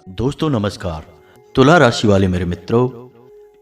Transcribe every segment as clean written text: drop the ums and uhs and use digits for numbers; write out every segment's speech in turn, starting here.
दोस्तों नमस्कार। तुला राशि वाले मेरे मित्रों,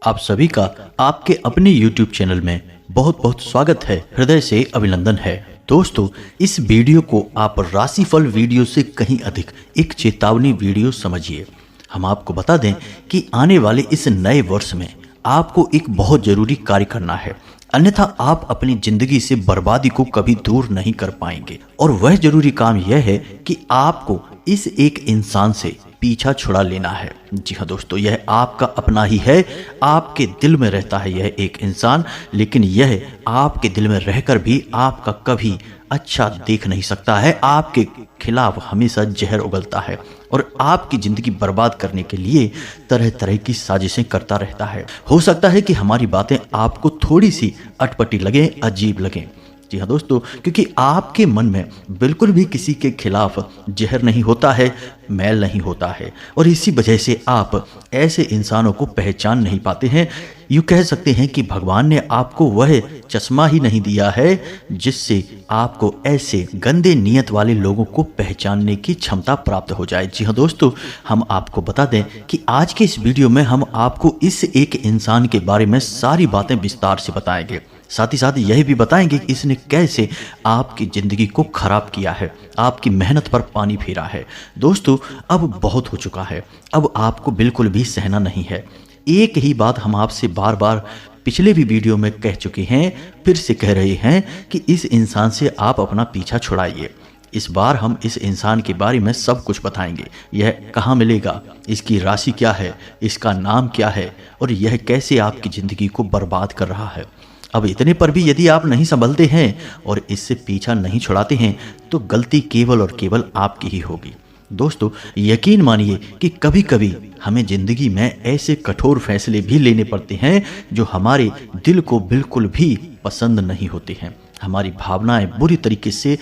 आप सभी का आपके अपने YouTube चैनल में बहुत बहुत स्वागत है, हृदय से अभिनंदन है। दोस्तों, इस वीडियो को आप राशिफल वीडियो से कहीं अधिक एक चेतावनी वीडियो समझिए। हम आपको बता दें कि आने वाले इस नए वर्ष में आपको एक बहुत जरूरी कार्य करना है, अन्यथा आप अपनी जिंदगी से बर्बादी को कभी दूर नहीं कर पाएंगे। और वह जरूरी काम यह है कि आपको इस एक इंसान से पीछा छुड़ा लेना है। जी हाँ दोस्तों, यह आपका अपना ही है, आपके दिल में रहता है यह एक इंसान, लेकिन यह आपके दिल में रहकर भी आपका कभी अच्छा देख नहीं सकता है, आपके खिलाफ हमेशा जहर उगलता है और आपकी जिंदगी बर्बाद करने के लिए तरह तरह की साजिशें करता रहता है। हो सकता है कि हमारी बातें आपको थोड़ी सी अटपटी लगें, अजीब लगें। जी हाँ दोस्तों, क्योंकि आपके मन में बिल्कुल भी किसी के खिलाफ जहर नहीं होता है, मैल नहीं होता है, और इसी वजह से आप ऐसे इंसानों को पहचान नहीं पाते हैं। यूँ कह सकते हैं कि भगवान ने आपको वह चश्मा ही नहीं दिया है जिससे आपको ऐसे गंदे नियत वाले लोगों को पहचानने की क्षमता प्राप्त हो जाए। जी हाँ दोस्तों, हम आपको बता दें कि आज के इस वीडियो में हम आपको इस एक इंसान के बारे में सारी बातें विस्तार से बताएंगे। साथ ही साथ यह भी बताएंगे कि इसने कैसे आपकी ज़िंदगी को खराब किया है, आपकी मेहनत पर पानी फेरा है। दोस्तों, अब बहुत हो चुका है, अब आपको बिल्कुल भी सहना नहीं है। एक ही बात हम आपसे बार बार पिछले भी वीडियो में कह चुके हैं, फिर से कह रहे हैं कि इस इंसान से आप अपना पीछा छुड़ाइए। इस बार हम इस इंसान के बारे में सब कुछ बताएंगे। यह कहाँ मिलेगा, इसकी राशि क्या है, इसका नाम क्या है, और यह कैसे आपकी ज़िंदगी को बर्बाद कर रहा है। अब इतने पर भी यदि आप नहीं संभलते हैं और इससे पीछा नहीं छुड़ाते हैं तो गलती केवल और केवल आपकी ही होगी। दोस्तों, यकीन मानिए कि कभी कभी हमें ज़िंदगी में ऐसे कठोर फैसले भी लेने पड़ते हैं जो हमारे दिल को बिल्कुल भी पसंद नहीं होते हैं। हमारी भावनाएं बुरी तरीके से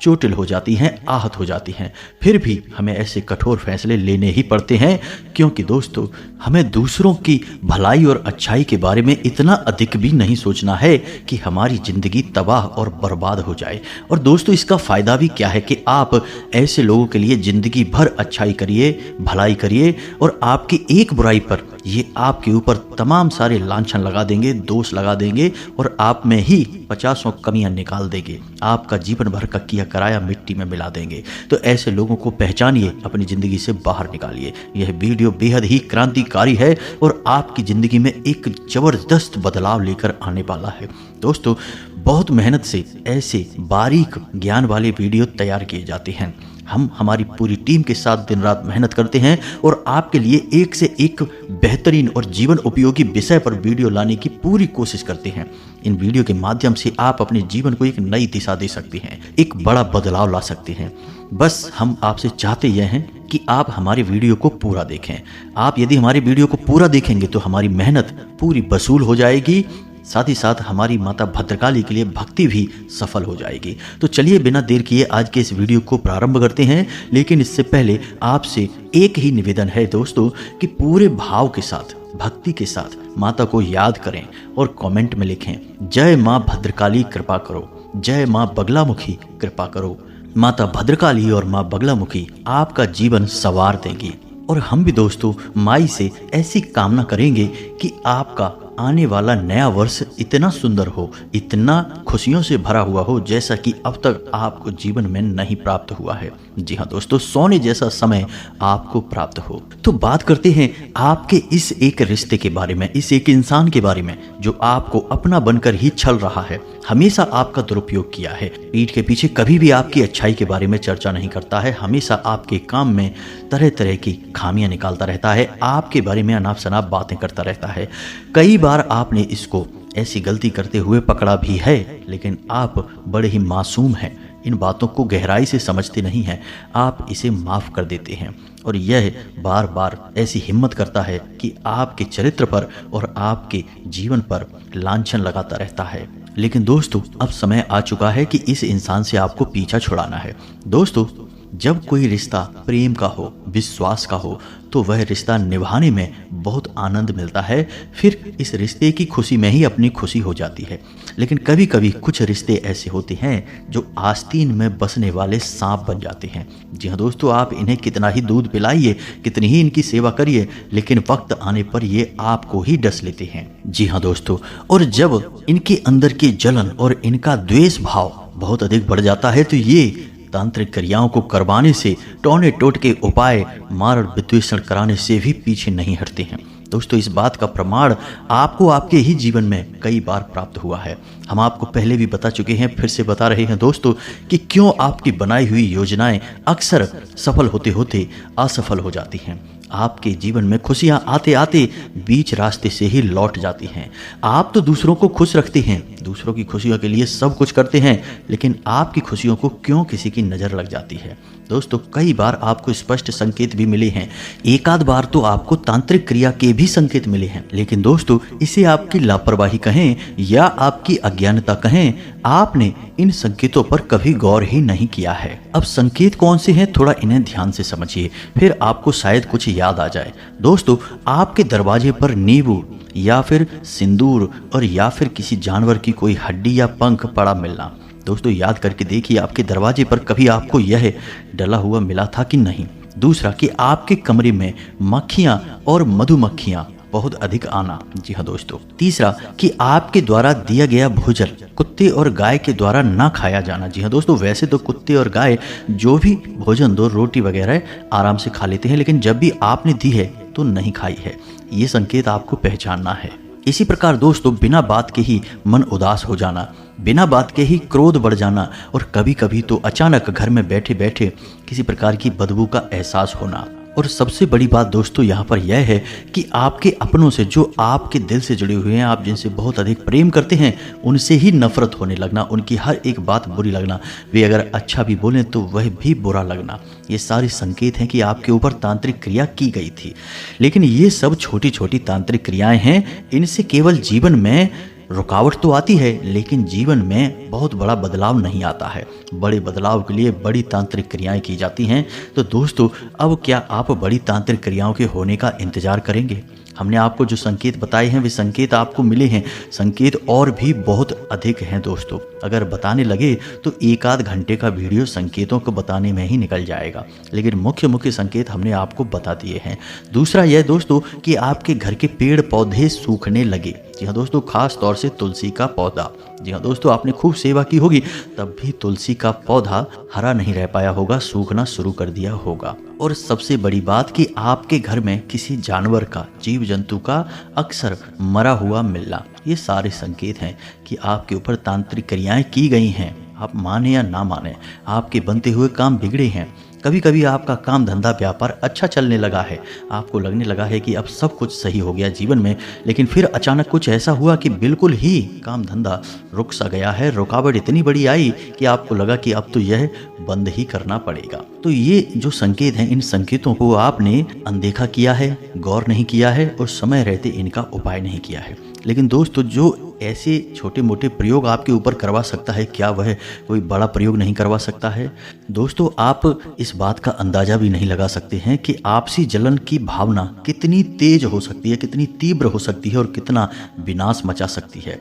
चोटिल हो जाती हैं, आहत हो जाती हैं, फिर भी हमें ऐसे कठोर फैसले लेने ही पड़ते हैं, क्योंकि दोस्तों हमें दूसरों की भलाई और अच्छाई के बारे में इतना अधिक भी नहीं सोचना है कि हमारी ज़िंदगी तबाह और बर्बाद हो जाए। और दोस्तों, इसका फ़ायदा भी क्या है कि आप ऐसे लोगों के लिए ज़िंदगी भर अच्छाई करिए, भलाई करिए, और आपकी एक बुराई पर ये आपके ऊपर तमाम सारे लांछन लगा देंगे, दोष लगा देंगे, और आप में ही 50 कमियां निकाल देंगे, आपका जीवन भर का किया कराया मिट्टी में मिला देंगे। तो ऐसे लोगों को पहचानिए, अपनी ज़िंदगी से बाहर निकालिए। यह वीडियो बेहद ही क्रांतिकारी है और आपकी ज़िंदगी में एक ज़बरदस्त बदलाव लेकर आने वाला है। दोस्तों, बहुत मेहनत से ऐसे बारीक ज्ञान वाले वीडियो तैयार किए जाते हैं। हम हमारी पूरी टीम के साथ दिन रात मेहनत करते हैं और आपके लिए एक से एक बेहतरीन और जीवन उपयोगी विषय पर वीडियो लाने की पूरी कोशिश करते हैं। इन वीडियो के माध्यम से आप अपने जीवन को एक नई दिशा दे सकते हैं, एक बड़ा बदलाव ला सकते हैं। बस हम आपसे चाहते यह हैं कि आप हमारे वीडियो को पूरा देखें। आप यदि हमारे वीडियो को पूरा देखेंगे तो हमारी मेहनत पूरी वसूल हो जाएगी, साथ ही साथ हमारी माता भद्रकाली के लिए भक्ति भी सफल हो जाएगी। तो चलिए बिना देर किए आज के इस वीडियो को प्रारंभ करते हैं। लेकिन इससे पहले आपसे एक ही निवेदन है दोस्तों कि पूरे भाव के साथ, भक्ति के साथ माता को याद करें और कमेंट में लिखें, जय माँ भद्रकाली कृपा करो, जय माँ बगलामुखी कृपा करो। माता भद्रकाली और माँ बगलामुखी आपका जीवन संवार देंगी। और हम भी दोस्तों माई से ऐसी कामना करेंगे कि आपका आने वाला नया वर्ष इतना सुंदर हो, इतना खुशियों से भरा हुआ हो जैसा कि अब तक आपको जीवन में नहीं प्राप्त हुआ है। जी हाँ दोस्तों, सोने जैसा समय आपको प्राप्त हो। तो बात करते हैं आपके इस एक रिश्ते के बारे में, इस एक इंसान के बारे में जो आपको अपना बनकर ही छल रहा है, हमेशा आपका दुरुपयोग किया है, पीठ के पीछे कभी भी आपकी अच्छाई के बारे में चर्चा नहीं करता है, हमेशा आपके काम में तरह तरह की खामियां निकालता रहता है, आपके बारे में अनाप शनाप बातें करता रहता है। कई बार आपने इसको ऐसी गलती करते हुए पकड़ा भी है, लेकिन आप बड़े ही मासूम हैं, इन बातों को गहराई से समझते नहीं हैं, आप इसे माफ़ कर देते हैं। और यह बार बार ऐसी हिम्मत करता है कि आपके चरित्र पर और आपके जीवन पर लांछन लगाता रहता है। लेकिन दोस्तों, अब समय आ चुका है कि इस इंसान से आपको पीछा छुड़ाना है। दोस्तों, जब कोई रिश्ता प्रेम का हो, विश्वास का हो, तो वह रिश्ता निभाने में बहुत आनंद मिलता है। फिर इस रिश्ते की खुशी में ही अपनी खुशी हो जाती है। लेकिन कभी कभी कुछ रिश्ते ऐसे होते हैं जो आस्तीन में बसने वाले सांप बन जाते हैं। जी हाँ दोस्तों, आप इन्हें कितना ही दूध पिलाइए, कितनी ही इनकी सेवा करिए, लेकिन वक्त आने पर ये आपको ही डस लेते हैं। जी हाँ दोस्तों, और जब इनके अंदर की जलन और इनका द्वेष भाव बहुत अधिक बढ़ जाता है तो ये तांत्रिक क्रियाओं को करवाने से, टोने टोट के उपाय, मार और विद्वेषण कराने से भी पीछे नहीं हटते हैं। दोस्तों, इस बात का प्रमाण आपको आपके ही जीवन में कई बार प्राप्त हुआ है। हम आपको पहले भी बता चुके हैं, फिर से बता रहे हैं दोस्तों कि क्यों आपकी बनाई हुई योजनाएं अक्सर सफल होते होते असफल हो जाती हैं। आपके जीवन में खुशियां आते आते बीच रास्ते से ही लौट जाती हैं। आप तो दूसरों को खुश रखते हैं, दूसरों की खुशियों के लिए सब कुछ करते हैं, लेकिन आपकी खुशियों को क्यों किसी की नज़र लग जाती है। दोस्तों, कई बार आपको स्पष्ट संकेत भी मिले हैं, एक आध बार तो आपको तांत्रिक क्रिया के भी संकेत मिले हैं, लेकिन दोस्तों इसे आपकी लापरवाही कहें या आपकी अज्ञानता कहें, आपने इन संकेतों पर कभी गौर ही नहीं किया है। अब संकेत कौन से हैं, थोड़ा इन्हें ध्यान से समझिए, फिर आपको शायद कुछ याद आ जाए। दोस्तों, आपके दरवाजे पर नींबू या फिर सिंदूर और या फिर किसी जानवर की कोई हड्डी या पंख पड़ा मिलना। दोस्तों, याद करके देखिए आपके दरवाजे पर कभी आपको यह डला हुआ मिला था कि नहीं। दूसरा, कि आपके कमरे में मक्खियां और मधुमक्खियां बहुत अधिक आना। जी हाँ दोस्तों। तीसरा, कि आपके द्वारा दिया गया भोजन कुत्ते और गाय के द्वारा ना खाया जाना। जी हाँ दोस्तों, वैसे तो कुत्ते और गाय जो भी भोजन दो, रोटी वगैरह आराम से खा लेते हैं, लेकिन जब भी आपने दी है तो नहीं खाई है। ये संकेत आपको पहचानना है। इसी प्रकार दोस्तों, बिना बात के ही मन उदास हो जाना, बिना बात के ही क्रोध बढ़ जाना और कभी कभी तो अचानक घर में बैठे बैठे किसी प्रकार की बदबू का एहसास होना। और सबसे बड़ी बात दोस्तों यहाँ पर यह है कि आपके अपनों से, जो आपके दिल से जुड़े हुए हैं, आप जिनसे बहुत अधिक प्रेम करते हैं, उनसे ही नफरत होने लगना, उनकी हर एक बात बुरी लगना, वे अगर अच्छा भी बोलें तो वह भी बुरा लगना। ये सारे संकेत हैं कि आपके ऊपर तांत्रिक क्रिया की गई थी। लेकिन ये सब छोटी छोटी तांत्रिक क्रियाएं हैं, इनसे केवल जीवन में रुकावट तो आती है, लेकिन जीवन में बहुत बड़ा बदलाव नहीं आता है। बड़े बदलाव के लिए बड़ी तांत्रिक क्रियाएं की जाती हैं। तो दोस्तों, अब क्या आप बड़ी तांत्रिक क्रियाओं के होने का इंतजार करेंगे? हमने आपको जो संकेत बताए हैं वे संकेत आपको मिले हैं, संकेत और भी बहुत अधिक हैं दोस्तों। अगर बताने लगे तो एक आध घंटे का वीडियो संकेतों को बताने में ही निकल जाएगा, लेकिन मुख्य मुख्य संकेत हमने आपको बता दिए हैं। दूसरा यह दोस्तों कि आपके घर के पेड़ पौधे सूखने लगे। जी हाँ दोस्तों, खास तौर से तुलसी का पौधा। जी हाँ दोस्तों, आपने खूब सेवा की होगी, तब भी तुलसी का पौधा हरा नहीं रह पाया होगा, सूखना शुरू कर दिया होगा। और सबसे बड़ी बात कि आपके घर में किसी जानवर का, जीव जंतु का अक्सर मरा हुआ मिलना, ये सारे संकेत हैं कि आपके ऊपर तांत्रिक क्रियाएं की गई हैं। आप माने या ना माने, आपके बनते हुए काम बिगड़े हैं। कभी कभी आपका काम धंधा व्यापार अच्छा चलने लगा है, आपको लगने लगा है कि अब सब कुछ सही हो गया जीवन में, लेकिन फिर अचानक कुछ ऐसा हुआ कि बिल्कुल ही काम धंधा रुक सा गया है। रुकावट इतनी बड़ी आई कि आपको लगा कि अब तो यह बंद ही करना पड़ेगा। तो ये जो संकेत हैं, इन संकेतों को आपने अनदेखा किया है, गौर नहीं किया है और समय रहते इनका उपाय नहीं किया है। लेकिन दोस्तों, जो ऐसे छोटे मोटे प्रयोग आपके ऊपर करवा सकता है, क्या वह कोई बड़ा प्रयोग नहीं करवा सकता है? दोस्तों, आप इस बात का अंदाजा भी नहीं लगा सकते हैं कि आपसी जलन की भावना कितनी तेज हो सकती है, कितनी तीव्र हो सकती है और कितना विनाश मचा सकती है।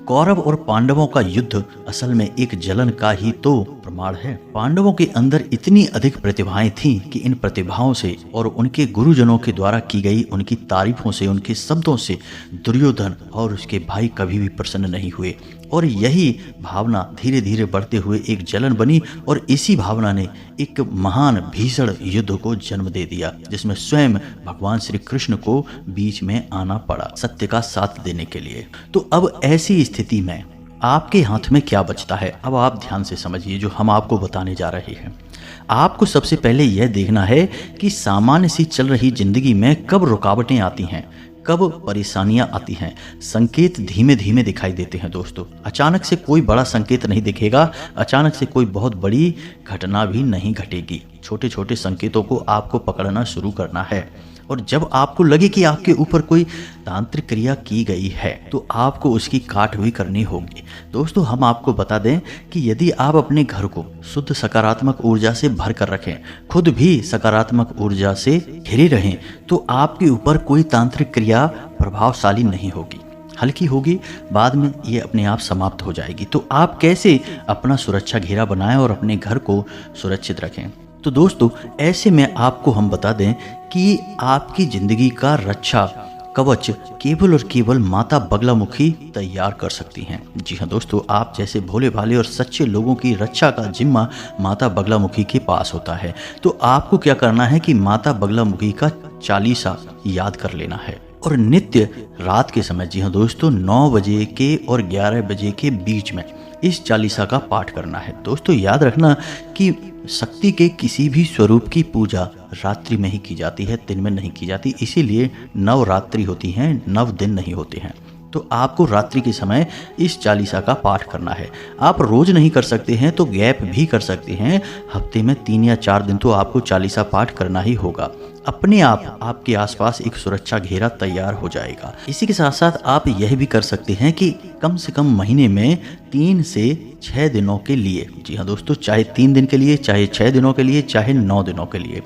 कौरव और पांडवों का युद्ध असल में एक जलन का ही तो प्रमाण है। पांडवों के अंदर इतनी अधिक प्रतिभाएं थीं कि इन प्रतिभाओं से और उनके गुरुजनों के द्वारा की गई उनकी तारीफों से, उनके शब्दों से दुर्योधन और उसके भाई कभी भी प्रसन्न नहीं हुए। और यही भावना धीरे धीरे बढ़ते हुए एक जलन बनी और इसी भावना ने एक महान भीषण युद्ध को जन्म दे दिया, जिसमें स्वयं भगवान श्री कृष्ण को बीच में आना पड़ा सत्य का साथ देने के लिए। तो अब ऐसी स्थिति में आपके हाथ में क्या बचता है? अब आप ध्यान से समझिए जो हम आपको बताने जा रहे हैं। आपको सबसे पहले यह देखना है कि सामान्य सी चल रही जिंदगी में कब रुकावटें आती हैं, कब परेशानियां आती हैं। संकेत धीमे धीमे दिखाई देते हैं दोस्तों। अचानक से कोई बड़ा संकेत नहीं दिखेगा, अचानक से कोई बहुत बड़ी घटना भी नहीं घटेगी। छोटे छोटे संकेतों को आपको पकड़ना शुरू करना है। और जब आपको लगे कि आपके ऊपर कोई तांत्रिक क्रिया की गई है तो आपको उसकी काट भी करनी होगी। दोस्तों, हम आपको बता दें कि यदि आप अपने घर को शुद्ध सकारात्मक ऊर्जा से भर कर रखें, खुद भी सकारात्मक ऊर्जा से घिरे रहें, तो आपके ऊपर कोई तांत्रिक क्रिया प्रभावशाली नहीं होगी, हल्की होगी, बाद में ये अपने आप समाप्त हो जाएगी। तो आप कैसे अपना सुरक्षा घेरा बनाएं और अपने घर को सुरक्षित रखें? तो दोस्तों, ऐसे में आपको हम बता दें कि आपकी जिंदगी का रक्षा कवच केवल और केवल माता बगलामुखी तैयार कर सकती हैं। जी हाँ दोस्तों, आप जैसे भोले भाले और सच्चे लोगों की रक्षा का जिम्मा माता बगलामुखी के पास होता है। तो आपको क्या करना है कि माता बगलामुखी का चालीसा याद कर लेना है और नित्य रात के समय, जी हाँ दोस्तों, 9 बजे के और 11 बजे के बीच में इस चालीसा का पाठ करना है। दोस्तों, याद रखना कि शक्ति के किसी भी स्वरूप की पूजा रात्रि में ही की जाती है, दिन में नहीं की जाती। इसीलिए नवरात्रि होती हैं, 9 दिन नहीं होते हैं। तो आपको रात्रि के समय इस चालीसा का पाठ करना है। आप रोज नहीं कर सकते हैं तो गैप भी कर सकते हैं, हफ्ते में 3 या 4 दिन तो आपको चालीसा पाठ करना ही होगा। अपने आप आपके आसपास एक सुरक्षा घेरा तैयार हो जाएगा। इसी के साथ साथ आप यह भी कर सकते हैं कि कम से कम महीने में 3 से 6 दिनों के लिए, जी हाँ दोस्तों, चाहे 3 दिन के लिए, चाहे 6 दिनों के लिए, चाहे 9 दिनों के लिए,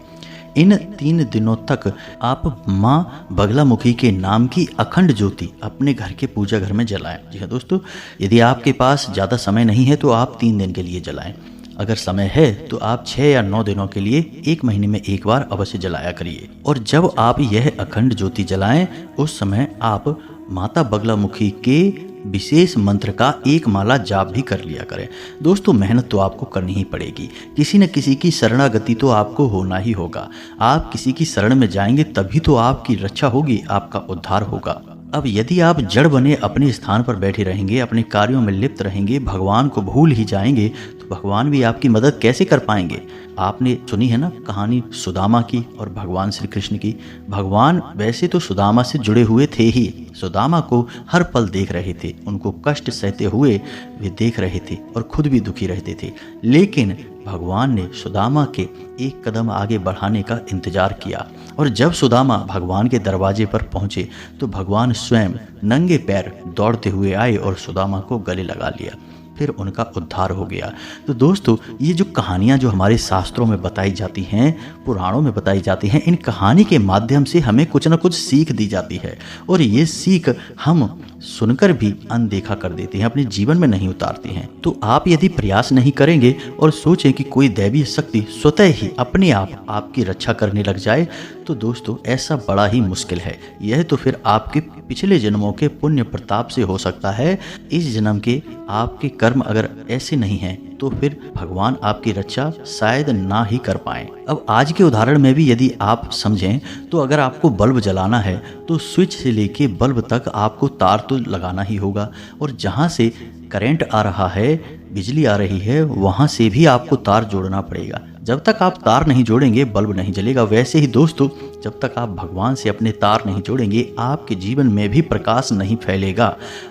इन 3 दिनों तक आप माँ बगलामुखी के नाम की अखंड ज्योति अपने घर के पूजा घर में जलाएं। जी हाँ दोस्तों, यदि आपके पास ज़्यादा समय नहीं है तो आप 3 दिन के लिए जलाएं। अगर समय है तो आप 6 या 9 दिनों के लिए 1 महीने में एक बार अवश्य जलाया करिए। और जब आप यह अखंड ज्योति जलाएं, उस समय आप माता बगलामुखी के विशेष मंत्र का एक माला जाप भी कर लिया करें। दोस्तों, मेहनत तो आपको करनी ही पड़ेगी, किसी न किसी की शरणागति तो आपको होना ही होगा। आप किसी की शरण में जाएंगे तभी तो आपकी रक्षा होगी, आपका उद्धार होगा। अब यदि आप जड़ बने अपने स्थान पर बैठे रहेंगे, अपने कार्यों में लिप्त रहेंगे, भगवान को भूल ही जाएंगे, तो भगवान भी आपकी मदद कैसे कर पाएंगे? आपने सुनी है ना कहानी सुदामा की और भगवान श्री कृष्ण की। भगवान वैसे तो सुदामा से जुड़े हुए थे ही, सुदामा को हर पल देख रहे थे, उनको कष्ट सहते हुए वे देख रहे थे और खुद भी दुखी रहते थे। लेकिन भगवान ने सुदामा के एक कदम आगे बढ़ाने का इंतजार किया और जब सुदामा भगवान के दरवाजे पर पहुंचे तो भगवान स्वयं नंगे पैर दौड़ते हुए आए और सुदामा को गले लगा लिया। फिर उनका उद्धार हो गया। तो दोस्तों, ये जो कहानियाँ जो हमारे शास्त्रों में बताई जाती हैं, पुराणों में बताई जाती हैं, इन कहानी के माध्यम से हमें कुछ न कुछ सीख दी जाती है और ये सीख हम सुनकर भी अनदेखा कर देते हैं, अपने जीवन में नहीं उतारते हैं। तो आप यदि प्रयास नहीं करेंगे और सोचें कि कोई दैवीय शक्ति स्वतः ही अपने आप आपकी रक्षा करने लग जाए, तो दोस्तों ऐसा बड़ा ही मुश्किल है। यह तो फिर आपके पिछले जन्मों के पुण्य प्रताप से हो सकता है। इस जन्म के आपके कर्म अगर ऐसे नहीं हैं तो फिर भगवान आपकी रक्षा शायद ना ही कर पाएं। अब आज के उदाहरण में भी यदि आप समझें तो अगर आपको बल्ब जलाना है तो स्विच से लेके बल्ब तक आपको तार तो लगाना ही होगा और जहाँ से करंट आ रहा है, बिजली आ रही है, वहाँ से भी आपको तार जोड़ना पड़ेगा। जब तक आप तार नहीं जोड़ेंगे बल्ब नहीं जलेगा। वैसे ही दोस्तों, जब तक आप भगवान से अपने तार नहीं जोड़ेंगे आपके जीवन में भी प्रकाश नहीं फैलेगा।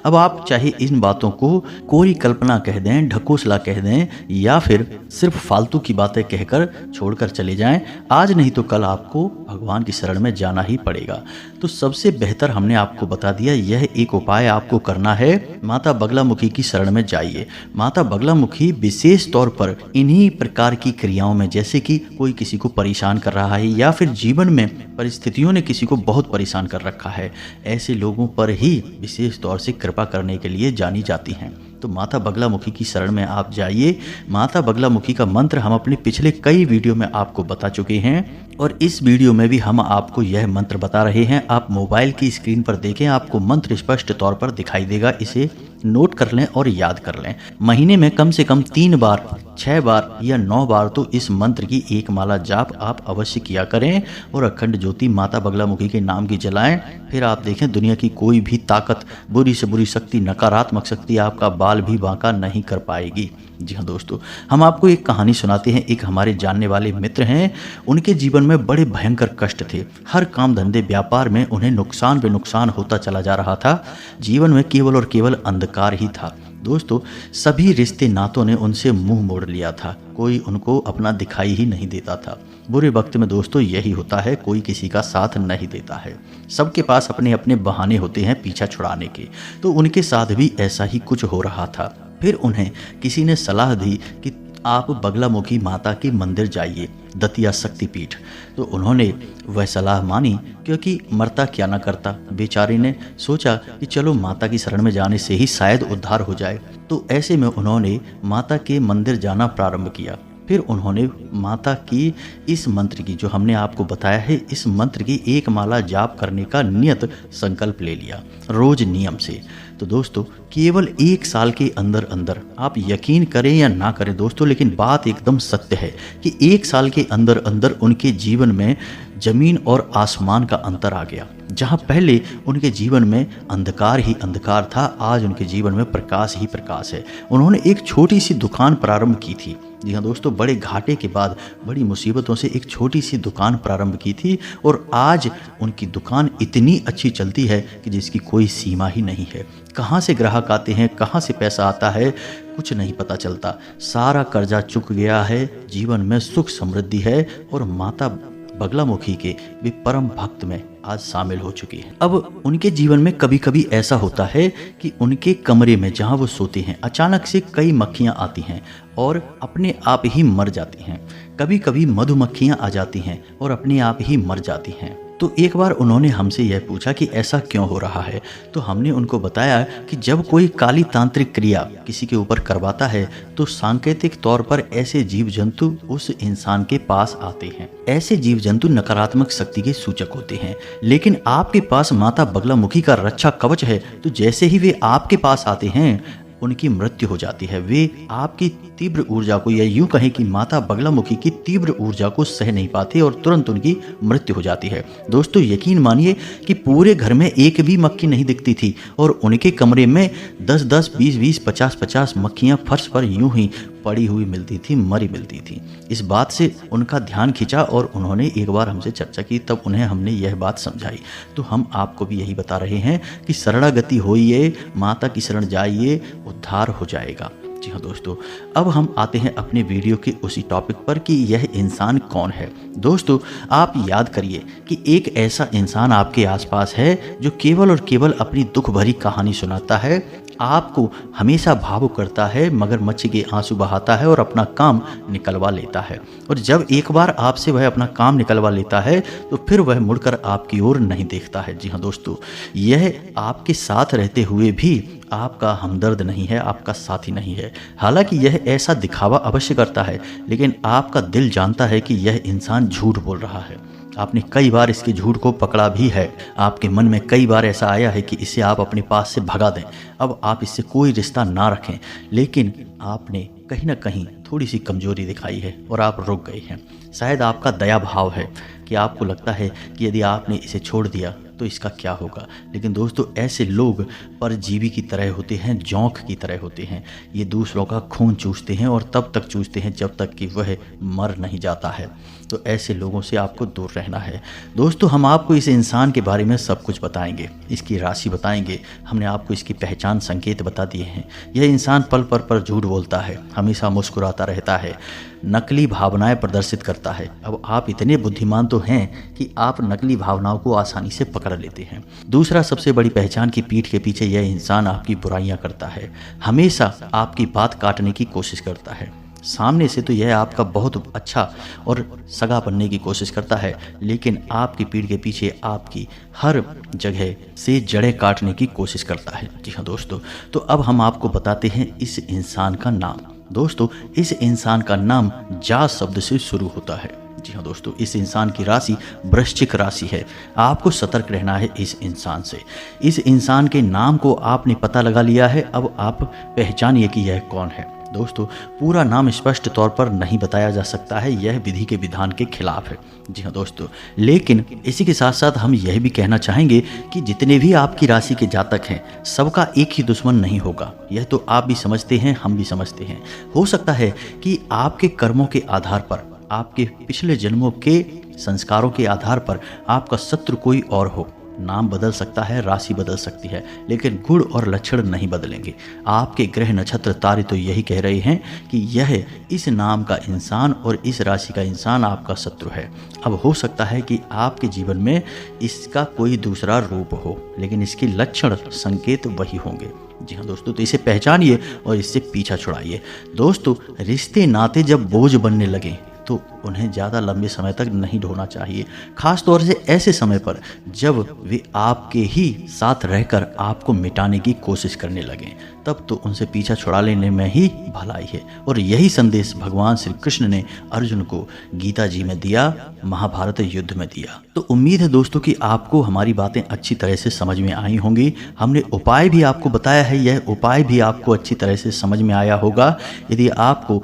अब आप चाहे इन बातों को कोई कल्पना कह दें, ढकोसला कह दें या फिर सिर्फ फालतू की बातें कहकर छोड़कर चले जाएं, आज नहीं तो कल आपको भगवान की शरण में जाना ही पड़ेगा। तो सबसे बेहतर हमने आपको बता दिया, यह एक उपाय आपको करना है, माता बगलामुखी की शरण में जाइए। माता बगलामुखी विशेष तौर पर इन्हीं प्रकार की क्रियाओं में, जैसे कि कोई किसी को परेशान कर रहा है या फिर जीवन में परिस्थितियों ने किसी को बहुत परेशान कर रखा है, ऐसे लोगों पर ही विशेष तौर से कृपा करने के लिए जानी जाती हैं। तो माता बगलामुखी की शरण में आप जाइए। माता बगलामुखी का मंत्र हम अपने पिछले कई वीडियो में आपको बता चुके हैं और इस वीडियो में भी हम आपको यह मंत्र बता रहे हैं। आप मोबाइल की स्क्रीन पर देखें, आपको मंत्र स्पष्ट तौर पर दिखाई देगा। इसे नोट कर लें और याद कर लें। महीने में कम से कम 3 बार, 6 बार या 9 बार तो इस मंत्र की एक माला जाप आप अवश्य किया करें और अखंड ज्योति माता बगलामुखी के नाम की जलाएं। फिर आप देखें, दुनिया की कोई भी ताकत, बुरी से बुरी शक्ति, नकारात्मक शक्ति आपका बाल भी बांका नहीं कर पाएगी। जी हाँ दोस्तों, हम आपको एक कहानी सुनाते हैं। एक हमारे जानने वाले मित्र हैं, उनके जीवन में बड़े भयंकर कष्ट थे। हर काम धंधे व्यापार में उन्हें नुकसान पे नुकसान होता चला जा रहा था। जीवन में केवल और केवल अंधकार ही था। दोस्तों, सभी रिश्ते नातों ने उनसे मुंह मोड़ लिया था, कोई उनको अपना दिखाई ही नहीं देता था। बुरे वक्त में दोस्तों यही होता है, कोई किसी का साथ नहीं देता है। सबके पास अपने अपने बहाने होते हैं पीछा छुड़ाने के। तो उनके साथ भी ऐसा ही कुछ हो रहा था। फिर उन्हें किसी ने सलाह दी कि आप बगलामुखी माता के मंदिर जाइए, दतिया शक्तिपीठ। तो उन्होंने वह सलाह मानी, क्योंकि मरता क्या ना करता। बेचारे ने सोचा कि चलो माता की शरण में जाने से ही शायद उद्धार हो जाए। तो ऐसे में उन्होंने माता के मंदिर जाना प्रारंभ किया। फिर उन्होंने माता की इस मंत्र की, जो हमने आपको बताया है, इस मंत्र की एक माला जाप करने का नियत संकल्प ले लिया, रोज नियम से। तो दोस्तों, केवल 1 साल के अंदर अंदर, आप यकीन करें या ना करें दोस्तों, लेकिन बात एकदम सत्य है कि 1 साल के अंदर अंदर उनके जीवन में जमीन और आसमान का अंतर आ गया। जहां पहले उनके जीवन में अंधकार ही अंधकार था, आज उनके जीवन में प्रकाश ही प्रकाश है। उन्होंने एक छोटी सी दुकान प्रारंभ की थी। जी हाँ दोस्तों, बड़े घाटे के बाद, बड़ी मुसीबतों से एक छोटी सी दुकान प्रारंभ की थी, और आज उनकी दुकान इतनी अच्छी चलती है कि जिसकी कोई सीमा ही नहीं है। कहाँ से ग्राहक आते हैं, कहाँ से पैसा आता है, कुछ नहीं पता चलता। सारा कर्जा चुक गया है, जीवन में सुख समृद्धि है, और माता बगलामुखी के भी परम भक्त में आज शामिल हो चुकी है। अब उनके जीवन में कभी कभी ऐसा होता है कि उनके कमरे में जहां वो सोते हैं, अचानक से कई मक्खियां आती हैं और अपने आप ही मर जाती हैं। कभी कभी मधुमक्खियां आ जाती हैं और अपने आप ही मर जाती हैं। तो एक बार उन्होंने हमसे यह पूछा कि ऐसा क्यों हो रहा है। तो हमने उनको बताया कि जब कोई काली तांत्रिक क्रिया किसी के ऊपर करवाता है, तो सांकेतिक तौर पर ऐसे जीव जंतु उस इंसान के पास आते हैं। ऐसे जीव जंतु नकारात्मक शक्ति के सूचक होते हैं। लेकिन आपके पास माता बगलामुखी का रक्षा कवच है, तो जैसे ही वे आपके पास आते हैं, उनकी मृत्यु हो जाती है। वे आपकी तीव्र ऊर्जा को, या यूं कहें कि माता बगलामुखी की तीव्र ऊर्जा को सह नहीं पाते और तुरंत उनकी मृत्यु हो जाती है। दोस्तों, यकीन मानिए कि पूरे घर में एक भी मक्खी नहीं दिखती थी, और उनके कमरे में 10-10, 20-20, 50-50 मक्खियां फर्श पर यूं ही पड़ी हुई मिलती थी, मरी मिलती थी। इस बात से उनका ध्यान खिंचा और उन्होंने एक बार हमसे चर्चा की, तब उन्हें हमने यह बात समझाई। तो हम आपको भी यही बता रहे हैं कि शरणागति होइए, माता की शरण जाइए, उद्धार हो जाएगा। जी हाँ दोस्तों, अब हम आते हैं अपने वीडियो के उसी टॉपिक पर कि यह इंसान कौन है। दोस्तों, आप याद करिए कि एक ऐसा इंसान आपके आसपास है जो केवल और केवल अपनी दुख भरी कहानी सुनाता है, आपको हमेशा भावुक करता है, मगरमच्छ के आंसू बहाता है और अपना काम निकलवा लेता है। और जब एक बार आपसे वह अपना काम निकलवा लेता है, तो फिर वह मुड़कर आपकी ओर नहीं देखता है। जी हाँ दोस्तों, यह आपके साथ रहते हुए भी आपका हमदर्द नहीं है, आपका साथी नहीं है। हालांकि यह ऐसा दिखावा अवश्य करता है, लेकिन आपका दिल जानता है कि यह इंसान झूठ बोल रहा है। आपने कई बार इसके झूठ को पकड़ा भी है। आपके मन में कई बार ऐसा आया है कि इसे आप अपने पास से भगा दें, अब आप इससे कोई रिश्ता ना रखें, लेकिन आपने कहीं ना कहीं थोड़ी सी कमजोरी दिखाई है और आप रुक गए हैं। शायद आपका दया भाव है कि आपको लगता है कि यदि आपने इसे छोड़ दिया तो इसका क्या होगा। लेकिन दोस्तों, ऐसे लोग परजीवी की तरह होते हैं, जोंक की तरह होते हैं। ये दूसरों का खून चूसते हैं और तब तक चूसते हैं जब तक कि वह मर नहीं जाता है। तो ऐसे लोगों से आपको दूर रहना है। दोस्तों, हम आपको इस इंसान के बारे में सब कुछ बताएंगे, इसकी राशि बताएंगे, हमने आपको इसकी पहचान संकेत बता दिए हैं। यह इंसान पल पर झूठ बोलता है, हमेशा मुस्कुराता रहता है, नकली भावनाएं प्रदर्शित करता है। अब आप इतने बुद्धिमान तो हैं कि आप नकली भावनाओं को आसानी से पकड़ लेते हैं। दूसरा सबसे बड़ी पहचान की पीठ के पीछे यह इंसान आपकी बुराइयां करता है, हमेशा आपकी बात काटने की कोशिश करता है। सामने से तो यह आपका बहुत अच्छा और सगा बनने की कोशिश करता है, लेकिन आपकी पीठ के पीछे आपकी हर जगह से जड़ें काटने की कोशिश करता है। जी हाँ दोस्तों, तो अब हम आपको बताते हैं इस इंसान का नाम। दोस्तों, इस इंसान का नाम जा शब्द से शुरू होता है। जी हाँ दोस्तों, इस इंसान की राशि वृश्चिक राशि है। आपको सतर्क रहना है इस इंसान से। इस इंसान के नाम को आपने पता लगा लिया है, अब आप पहचानिए कि यह कौन है। दोस्तों, पूरा नाम स्पष्ट तौर पर नहीं बताया जा सकता है, यह विधि के विधान के खिलाफ है। जी हाँ दोस्तों, लेकिन इसी के साथ साथ हम यह भी कहना चाहेंगे कि जितने भी आपकी राशि के जातक हैं, सबका एक ही दुश्मन नहीं होगा। यह तो आप भी समझते हैं, हम भी समझते हैं। हो सकता है कि आपके कर्मों के आधार पर, आपके पिछले जन्मों के संस्कारों के आधार पर आपका शत्रु कोई और हो, नाम बदल सकता है, राशि बदल सकती है, लेकिन गुण और लक्षण नहीं बदलेंगे। आपके ग्रह नक्षत्र तारे तो यही कह रहे हैं कि यह इस नाम का इंसान और इस राशि का इंसान आपका शत्रु है। अब हो सकता है कि आपके जीवन में इसका कोई दूसरा रूप हो, लेकिन इसके लक्षण संकेत वही होंगे। जी हाँ दोस्तों, तो इसे पहचानिए और इससे पीछा छुड़ाइए। दोस्तों, रिश्ते नाते जब बोझ बनने लगे तो उन्हें ज़्यादा लंबे समय तक नहीं ढोना चाहिए, खास तौर से ऐसे समय पर जब वे आपके ही साथ रहकर आपको मिटाने की कोशिश करने लगें। तब तो उनसे पीछा छुड़ा लेने में ही भलाई है। और यही संदेश भगवान श्री कृष्ण ने अर्जुन को गीता जी में दिया, महाभारत युद्ध में दिया। तो उम्मीद है दोस्तों कि आपको हमारी बातें अच्छी तरह से समझ में आई होंगी। हमने उपाय भी आपको बताया है, यह उपाय भी आपको अच्छी तरह से समझ में आया होगा। यदि आपको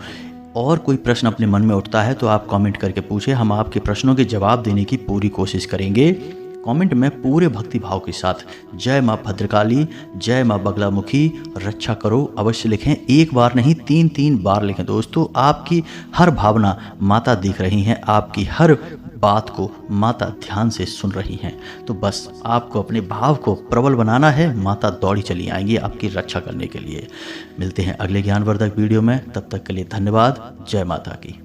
और कोई प्रश्न अपने मन में उठता है तो आप कमेंट करके पूछें, हम आपके प्रश्नों के जवाब देने की पूरी कोशिश करेंगे। कमेंट में पूरे भक्ति भाव के साथ जय माँ भद्रकाली, जय माँ बगलामुखी, रक्षा करो अवश्य लिखें। एक बार नहीं, 3 बार लिखें। दोस्तों, आपकी हर भावना माता देख रही हैं, आपकी हर बात को माता ध्यान से सुन रही हैं। तो बस आपको अपने भाव को प्रबल बनाना है, माता दौड़ी चली आएंगी आपकी रक्षा करने के लिए। मिलते हैं अगले ज्ञानवर्धक वीडियो में, तब तक के लिए धन्यवाद। जय माता की।